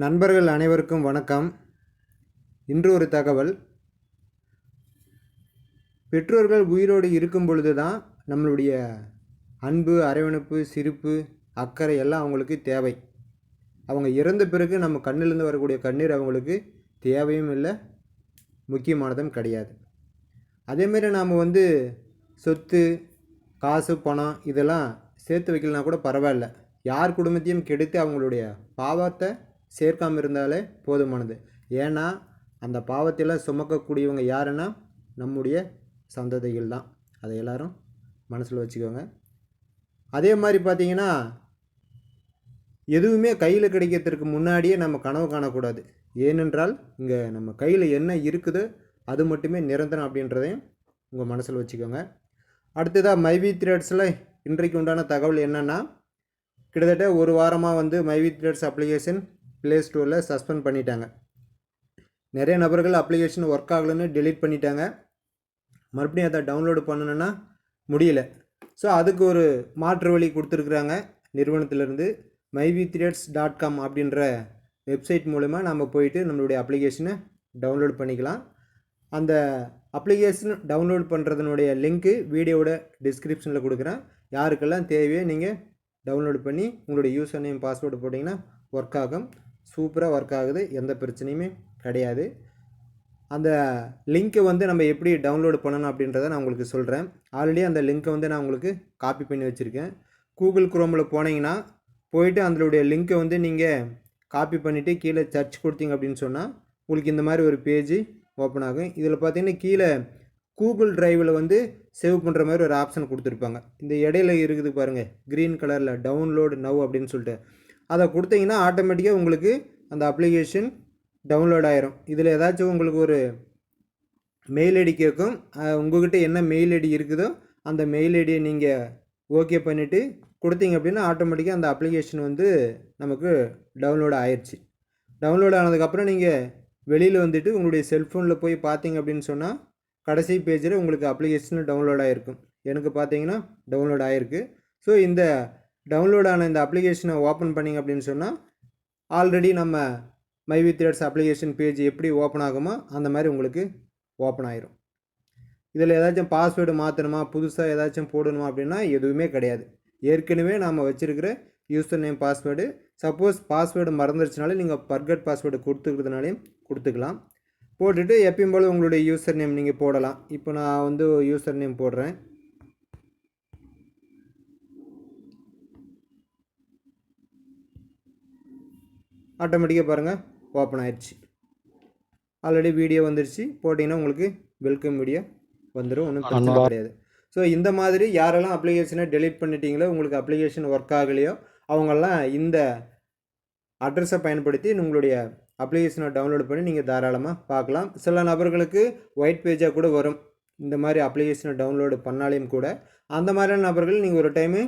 நண்பர்கள் அனைவருக்கும் வணக்கம். இன்று ஒரு தகவல். பெற்றோர்கள் உயிரோடு இருக்கும் பொழுது தான் நம்மளுடைய அன்பு, அரவணைப்பு, சிரிப்பு, அக்கறை எல்லாம் அவங்களுக்கு தேவை. அவங்க இறந்த பிறகு நம்ம கண்ணிலிருந்து வரக்கூடிய கண்ணீர் அவங்களுக்கு தேவையும் இல்லை, முக்கியமானதும் கிடையாது. அதேமாரி நாம் சொத்து, காசு, பணம் இதெல்லாம் சேர்த்து வைக்கலனா கூட பரவாயில்ல. யார் குடும்பத்தையும் கெடுத்து அவங்களுடைய பாவத்தை சேர்க்காமல் இருந்தாலே போதுமானது. ஏன்னா அந்த பாவத்தையெல்லாம் சுமக்கக்கூடியவங்க யாருன்னா நம்முடைய சந்ததிகள் தான். அதை எல்லோரும் மனசில் வச்சுக்கோங்க. அதே மாதிரி பார்த்திங்கன்னா, எதுவுமே கையில் கிடைக்கிறதுக்கு முன்னாடியே நம்ம கனவு காணக்கூடாது. ஏனென்றால் இங்கே நம்ம கையில் என்ன இருக்குதோ அது மட்டுமே நிரந்தரம் அப்படின்றதையும் உங்கள் மனசில் வச்சுக்கோங்க. அடுத்ததாக மைவி த்ரெட்ஸில் இன்றைக்கு உண்டான தகவல் என்னென்னா, கிட்டத்தட்ட ஒரு வாரமாக மைவி த்ரெட்ஸ் அப்ளிகேஷன் ப்ளே ஸ்டோரில் சஸ்பெண்ட் பண்ணிட்டாங்க. நிறைய நபர்கள் அப்ளிகேஷன் ஒர்க் ஆகலைன்னு டெலீட் பண்ணிட்டாங்க. மறுபடியும் அதை டவுன்லோடு பண்ணணுன்னா முடியல. ஸோ அதுக்கு ஒரு மாற்று வழி கொடுத்துருக்குறாங்க நிறுவனத்திலேருந்து. myvthreads.com அப்படின்ற வெப்சைட் மூலமா நம்ம போயிட்டு நம்மளுடைய அப்ளிகேஷனை டவுன்லோட் பண்ணிக்கலாம். அந்த அப்ளிகேஷன் டவுன்லோட் பண்ணுறதுனுடைய லிங்க்கு வீடியோவோட டிஸ்கிரிப்ஷனில் கொடுக்குறேன். யாருக்கெல்லாம் தேவையோ நீங்கள் டவுன்லோடு பண்ணி உங்களுடைய யூசர் நேம், பாஸ்வேர்டு போட்டிங்கன்னா ஒர்க் ஆகும். சூப்பராக ஒர்க் ஆகுது, எந்த பிரச்சனையுமே கிடையாது. அந்த லிங்க்கை நம்ம எப்படி டவுன்லோடு பண்ணணும் அப்படின்றத நான் உங்களுக்கு சொல்கிறேன். ஆல்ரெடி அந்த லிங்க்கை நான் உங்களுக்கு காப்பி பண்ணி வச்சுருக்கேன். கூகுள் குரோமில் போனீங்கன்னா போயிட்டு அதனுடைய லிங்க்கை நீங்கள் காப்பி பண்ணிவிட்டு கீழே சர்ச் கொடுத்தீங்க அப்படின்னு சொன்னால் உங்களுக்கு இந்த மாதிரி ஒரு பேஜ் ஓப்பன் ஆகும். இதில் பார்த்தீங்கன்னா கீழே கூகுள் டிரைவில் சேவ் பண்ணுற மாதிரி ஒரு ஆப்ஷன் கொடுத்துருப்பாங்க. இந்த இடையில இருக்குது பாருங்கள், க்ரீன் கலரில் டவுன்லோடு நவ் அப்படின்னு சொல்லிட்டு அதை கொடுத்தீங்கன்னா ஆட்டோமேட்டிக்காக உங்களுக்கு அந்த அப்ளிகேஷன் டவுன்லோட் ஆயிரும். இதில் ஏதாச்சும் உங்களுக்கு ஒரு மெயில் ஐடி கேட்கும். உங்கள்கிட்ட என்ன மெயில் ஐடி இருக்குதோ அந்த மெயில் ஐடியை நீங்கள் ஓகே பண்ணிவிட்டு கொடுத்தீங்க அப்படின்னா ஆட்டோமேட்டிக்காக அந்த அப்ளிகேஷன் நமக்கு டவுன்லோட் ஆயிடுச்சு. டவுன்லோட் ஆனதுக்கப்புறம் நீங்கள் வெளியில் உங்களுடைய செல்ஃபோனில் போய் பார்த்தீங்க அப்படின்னு சொன்னால் கடைசி பேஜில் உங்களுக்கு அப்ளிகேஷன் டவுன்லோட் ஆகிருக்கும். எனக்கு பார்த்தீங்கன்னா டவுன்லோட் ஆகிருக்கு. ஸோ இந்த டவுன்லோட் ஆன இந்த அப்ளிகேஷனை ஓப்பன் பண்ணிங்க அப்படின்னு சொன்னால் ஆல்ரெடி நம்ம மைவி த்ரெட்ஸ் அப்ளிகேஷன் பேஜ் எப்படி ஓப்பன் ஆகுமோ அந்த மாதிரி உங்களுக்கு ஓப்பன் ஆயிரும். இதில் ஏதாச்சும் பாஸ்வேர்டு மாற்றணுமா, புதுசாக ஏதாச்சும் போடணுமா அப்படின்னா எதுவுமே கிடையாது. ஏற்கனவே நாம் வச்சுருக்கிற user name, password, suppose password மறந்துருச்சுனாலே நீங்கள் பர்கட் பாஸ்வேர்டு கொடுத்துக்கிறதுனாலையும் கொடுத்துக்கலாம். போட்டுட்டு எப்பயும் போல் உங்களுடைய யூசர் நேம் நீங்கள் போடலாம். இப்போ நான் யூசர் நேம் போடுறேன். ஆட்டோமேட்டிக்காக பாருங்கள் ஓப்பன் ஆயிடுச்சு. ஆல்ரெடி வீடியோ வந்துடுச்சு. போட்டிங்கன்னா உங்களுக்கு வெல்கம் வீடியோ வந்துடும், ஒன்றும் பிரச்சனை கிடையாது. ஸோ இந்த மாதிரி யாரெல்லாம் அப்ளிகேஷனை டெலீட் பண்ணிட்டீங்களோ, உங்களுக்கு அப்ளிகேஷன் ஒர்க் ஆகலையோ அவங்கெல்லாம் இந்த அட்ரஸை பயன்படுத்தி உங்களுடைய அப்ளிகேஷனை டவுன்லோட் பண்ணி நீங்கள் தாராளமாக பார்க்கலாம். சில நபர்களுக்கு ஒயிட் பேஜாக கூட வரும், இந்த மாதிரி அப்ளிகேஷனை டவுன்லோடு பண்ணாலையும் கூட. அந்த மாதிரியான நபர்கள் நீங்கள் ஒரு டைமு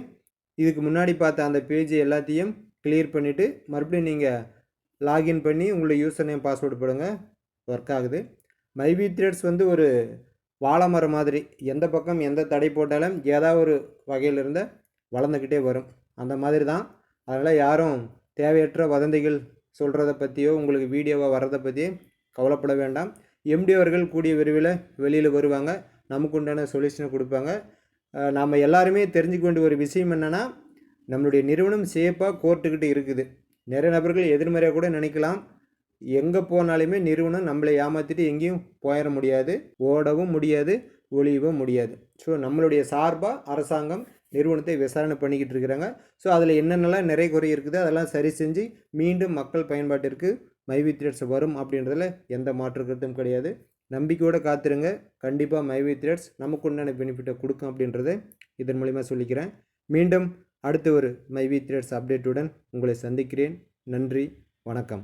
இதுக்கு முன்னாடி பார்த்த அந்த பேஜ் எல்லாத்தையும் கிளியர் பண்ணிவிட்டு மறுபடியும் நீங்கள் லாகின் பண்ணி உங்களுடைய யூசர் நேம், பாஸ்வேர்டு போடுங்க, ஒர்க் ஆகுது. மைவி த்ரெட்ஸ் ஒரு வாழை மரம் மாதிரி, எந்த பக்கம் எந்த தடை போட்டாலும் ஏதாவது ஒரு வகையில் இருந்த வளர்ந்துக்கிட்டே வரும். அந்த மாதிரி தான். அதனால் யாரும் தேவையற்ற வதந்திகள் சொல்கிறத பற்றியோ உங்களுக்கு வீடியோவாக வர்றதை பற்றியோ கவலைப்பட வேண்டாம். எம்டி அவர்கள் கூடிய விரைவில் வெளியில் வருவாங்க, நமக்கு உண்டான சொல்யூஷனை கொடுப்பாங்க. நாம் எல்லாருமே தெரிஞ்சுக்க வேண்டிய ஒரு விஷயம் என்னென்னா, நம்மளுடைய நிறுவனம் சேஃபாக கோர்ட்டுக்கிட்ட இருக்குது. நிறைய நபர்கள் எதிர்மறையாக கூட நினைக்கலாம். எங்கே போனாலுமே நிறுவனம் நம்மளை ஏமாற்றிட்டு எங்கேயும் போயிட முடியாது, ஓடவும் முடியாது, ஒளியவும் முடியாது. ஸோ நம்மளுடைய சார்பாக அரசாங்கம் நிறுவனத்தை விசாரணை பண்ணிக்கிட்டு இருக்கிறாங்க. ஸோ அதில் என்னென்னலாம் நிறை குறை இருக்குது அதெல்லாம் சரி செஞ்சு மீண்டும் மக்கள் பயன்பாட்டிற்கு மைவி த்ரெட்ஸ் வரும் அப்படின்றதில் எந்த மாற்று கருத்தும் கிடையாது. நம்பிக்கையோடு காத்துருங்க. கண்டிப்பாக மைவி த்ரெட்ஸ் நமக்கு உண்டான பெனிஃபிட்டை கொடுக்கும் அப்படின்றத இதன் மூலிமா சொல்லிக்கிறேன். மீண்டும் அடுத்த ஒரு மைவி த்ரெட்ஸ் அப்டேட்டுடன் உங்களை சந்திக்கிறேன். நன்றி, வணக்கம்.